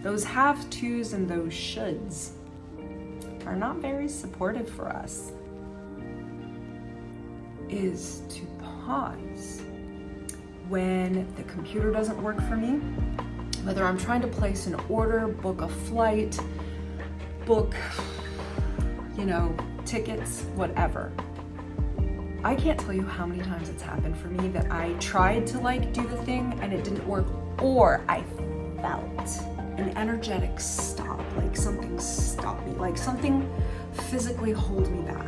Those have-tos and those shoulds are not very supportive for us. Is to pause when the computer doesn't work for me, whether I'm trying to place an order, book a flight, book, tickets, whatever. I can't tell you how many times it's happened for me that I tried to do the thing and it didn't work, or I felt an energetic stop, like something stopped me, like something physically hold me back.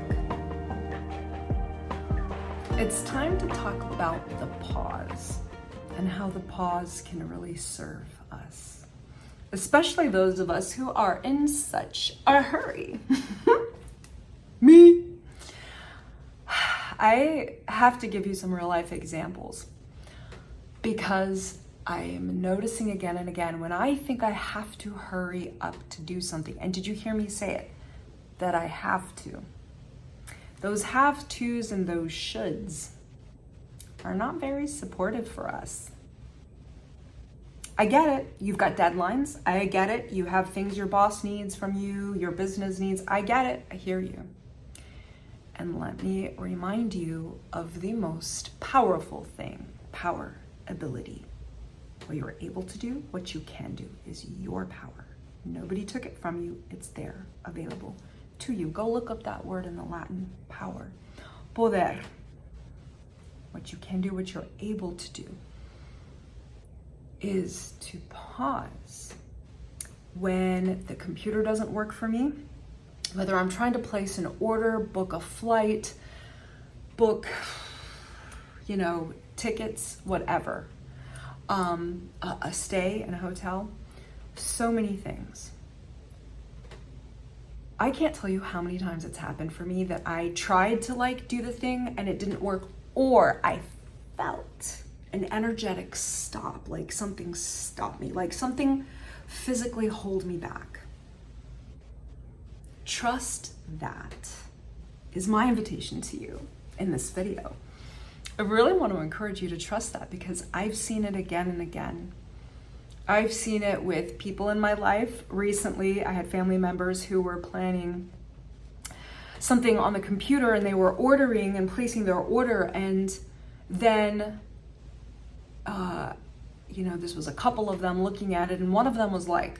It's time to talk about the pause and how the pause can really serve us, especially those of us who are in such a hurry. Me. I have to give you some real life examples because I am noticing again and again when I think I have to hurry up to do something. And did you hear me say it? That I have to. Those have-tos and those shoulds are not very supportive for us. I get it. You've got deadlines. I get it. You have things your boss needs from you, your business needs. I get it. I hear you. And let me remind you of the most powerful thing, power, ability. What you're able to do, what you can do is your power. Nobody took it from you. It's there, available to you. Go look up that word in the Latin, power. Poder. What you can do, what you're able to do is to pause when the computer doesn't work for me, whether I'm trying to place an order, book a flight, book, tickets, whatever, a stay in a hotel, so many things. I can't tell you how many times it's happened for me that I tried to do the thing and it didn't work, or I felt an energetic stop, like something stopped me, like something physically hold me back. Trust that is my invitation to you in this video. I really want to encourage you to trust that because I've seen it again and again. I've seen it with people in my life. Recently, I had family members who were planning something on the computer and they were ordering and placing their order, and then this was a couple of them looking at it, and one of them was like,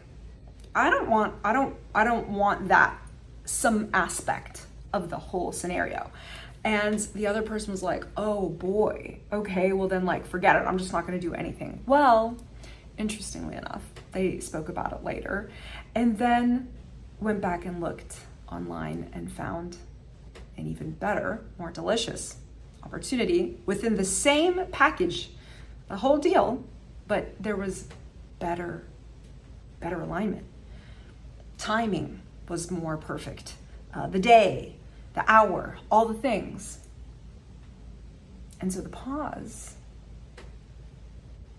I don't want that, some aspect of the whole scenario. And the other person was like, oh boy, okay, well then forget it. I'm just not going to do anything. Well, interestingly enough, they spoke about it later and then went back and looked online and found an even better, more delicious opportunity within the same package, the whole deal, but there was better alignment. Timing was more perfect. The day, the hour, all the things. And so the pause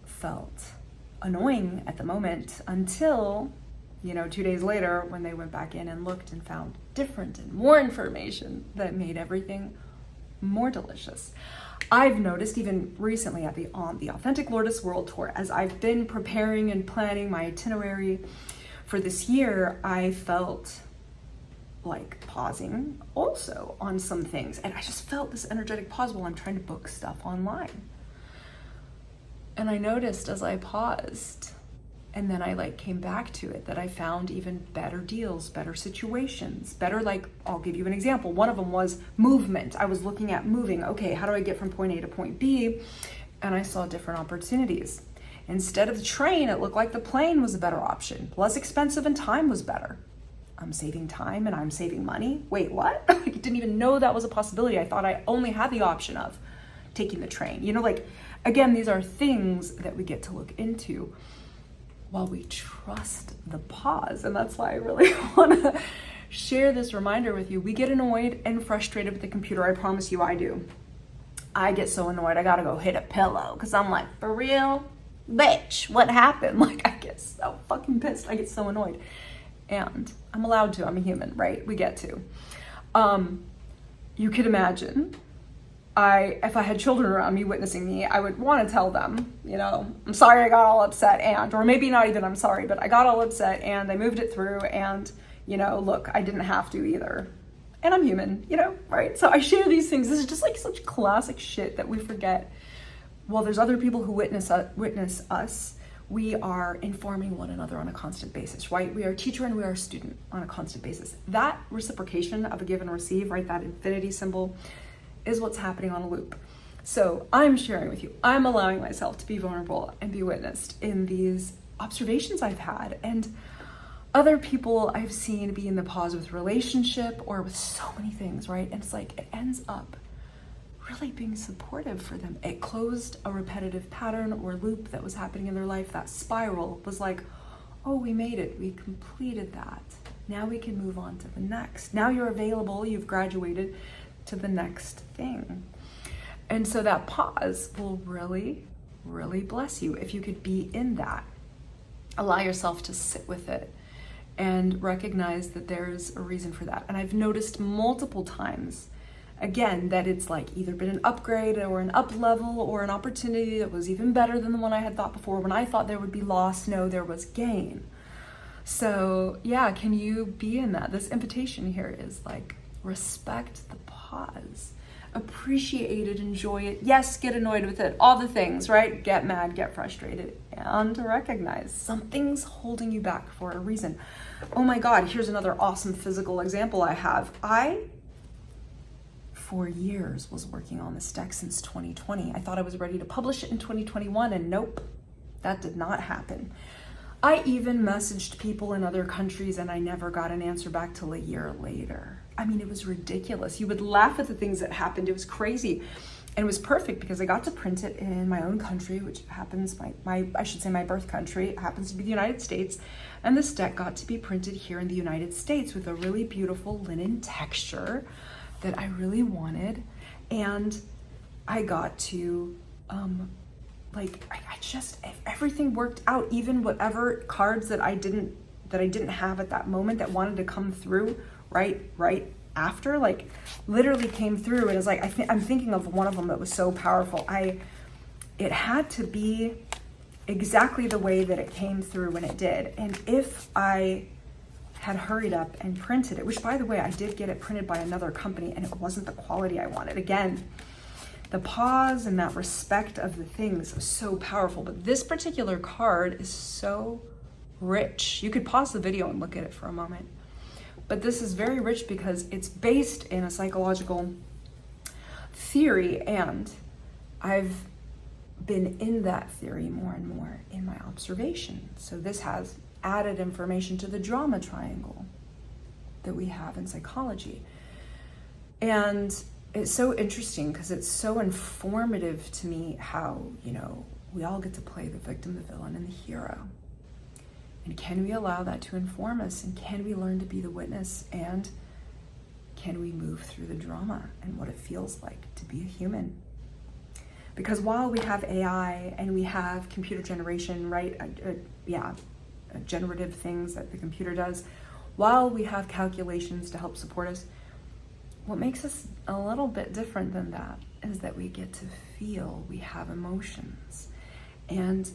felt annoying at the moment until, 2 days later when they went back in and looked and found different and more information that made everything more delicious. I've noticed even recently on the Authentic Lourdes World Tour, as I've been preparing and planning my itinerary for this year, I felt like pausing also on some things. And I just felt this energetic pause while I'm trying to book stuff online. And I noticed as I paused and then I came back to it that I found even better deals, better situations, better, I'll give you an example. One of them was movement. I was looking at moving. Okay, how do I get from point A to point B? And I saw different opportunities. Instead of the train, it looked like the plane was a better option. Less expensive and time was better. I'm saving time and I'm saving money. Wait, what? I didn't even know that was a possibility. I thought I only had the option of taking the train. Again, these are things that we get to look into while we trust the pause. And that's why I really want to share this reminder with you. We get annoyed and frustrated with the computer. I promise you I do. I get so annoyed. I got to go hit a pillow because I'm like, for real? Bitch, what happened? I get so fucking pissed. I get so annoyed. And I'm allowed to. I'm a human, right? We get to. You could imagine if I had children around me witnessing me, I would want to tell them, I'm sorry I got all upset or maybe not even I'm sorry, but I got all upset and I moved it through and, look, I didn't have to either. And I'm human, right? So I share these things. This is just like such classic shit that we forget. Well, there's other people who witness us. We are informing one another on a constant basis, right? We are a teacher and we are a student on a constant basis. That reciprocation of a give and receive, right? That infinity symbol is what's happening on a loop. So I'm sharing with you, I'm allowing myself to be vulnerable and be witnessed in these observations I've had, and other people I've seen be in the pause with relationship or with so many things, right? And it's like, it ends up really being supportive for them. It closed a repetitive pattern or loop that was happening in their life. That spiral was like, oh, we made it. We completed that. Now we can move on to the next. Now you're available. You've graduated to the next thing. And so that pause will really, really bless you if you could be in that. Allow yourself to sit with it and recognize that there's a reason for that. And I've noticed multiple times, again, that it's like either been an upgrade or an up level or an opportunity that was even better than the one I had thought before. When I thought there would be loss, no, there was gain. So yeah, can you be in that? This invitation here is like, respect the pause. Appreciate it, enjoy it. Yes, get annoyed with it, all the things, right? Get mad, get frustrated, and recognize something's holding you back for a reason. Oh my God, here's another awesome physical example I have. I, for years, was working on this deck since 2020. I thought I was ready to publish it in 2021, and nope, that did not happen. I even messaged people in other countries and I never got an answer back till a year later. I mean, it was ridiculous. You would laugh at the things that happened. It was crazy. And it was perfect because I got to print it in my own country, which happens, my birth country. It happens to be the United States. And this deck got to be printed here in the United States with a really beautiful linen texture that I really wanted. And I got to, everything worked out, even whatever cards that I didn't have at that moment that wanted to come through right after, like literally came through. And it's like, I'm thinking of one of them that was so powerful. It had to be exactly the way that it came through when it did. And if I had hurried up and printed it, which by the way, I did get it printed by another company and it wasn't the quality I wanted. Again, the pause and that respect of the things was so powerful. But this particular card is so rich. You could pause the video and look at it for a moment. But this is very rich because it's based in a psychological theory, and I've been in that theory more and more in my observation. So this has added information to the drama triangle that we have in psychology. And it's so interesting because it's so informative to me how, we all get to play the victim, the villain, and the hero. And can we allow that to inform us? And can we learn to be the witness? And can we move through the drama and what it feels like to be a human? Because while we have AI and we have computer generation, right? Generative things that the computer does, while we have calculations to help support us, what makes us a little bit different than that is that we get to feel, we have emotions. And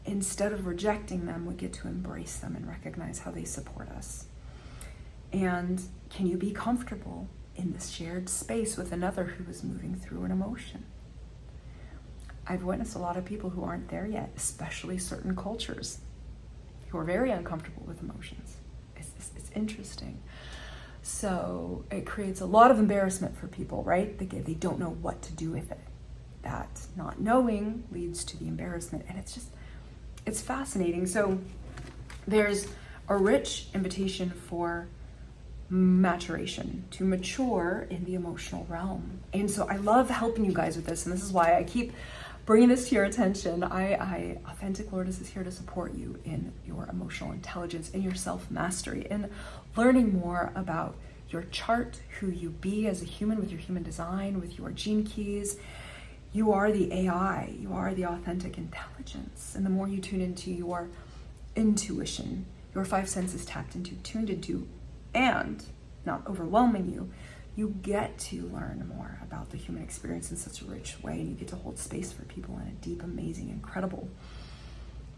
instead of rejecting them, we get to embrace them and recognize how they support us. And can you be comfortable in this shared space with another who is moving through an emotion? I've witnessed a lot of people who aren't there yet, especially certain cultures, who are very uncomfortable with emotions. It's interesting. So it creates a lot of embarrassment for people, right? They don't know what to do with it. That not knowing leads to the embarrassment, and it's fascinating. So there's a rich invitation for maturation, to mature in the emotional realm. And so I love helping you guys with this, and this is why I keep bringing this to your attention. Authentic Lourdes is here to support you in your emotional intelligence, in your self-mastery, in learning more about your chart, who you be as a human with your human design, with your gene keys. You are the AI, you are the authentic intelligence. And the more you tune into your intuition, your five senses tapped into, tuned into, and not overwhelming you, you get to learn more about the human experience in such a rich way, and you get to hold space for people in a deep, amazing, incredible,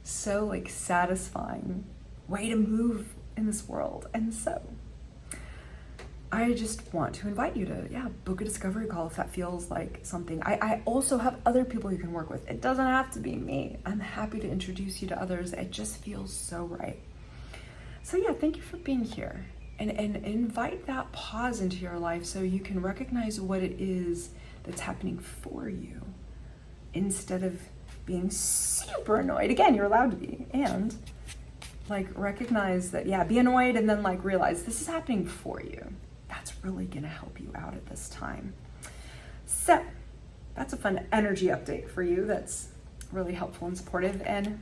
so like satisfying way to move in this world. And so I just want to invite you to, book a discovery call if that feels like something. I also have other people you can work with. It doesn't have to be me. I'm happy to introduce you to others. It just feels so right. So thank you for being here. And invite that pause into your life so you can recognize what it is that's happening for you instead of being super annoyed. Again, you're allowed to be. And like recognize that, be annoyed, and then like realize this is happening for you. That's really gonna help you out at this time. So that's a fun energy update for you that's really helpful and supportive. And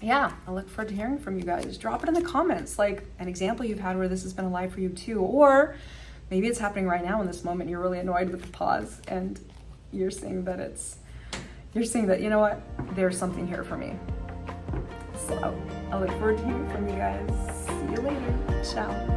I look forward to hearing from you guys. Drop it in the comments, like an example you've had where this has been alive for you too, or maybe it's happening right now in this moment. You're really annoyed with the pause, and you're seeing that you know what, there's something here for me. So I look forward to hearing from you guys. See you later. Ciao.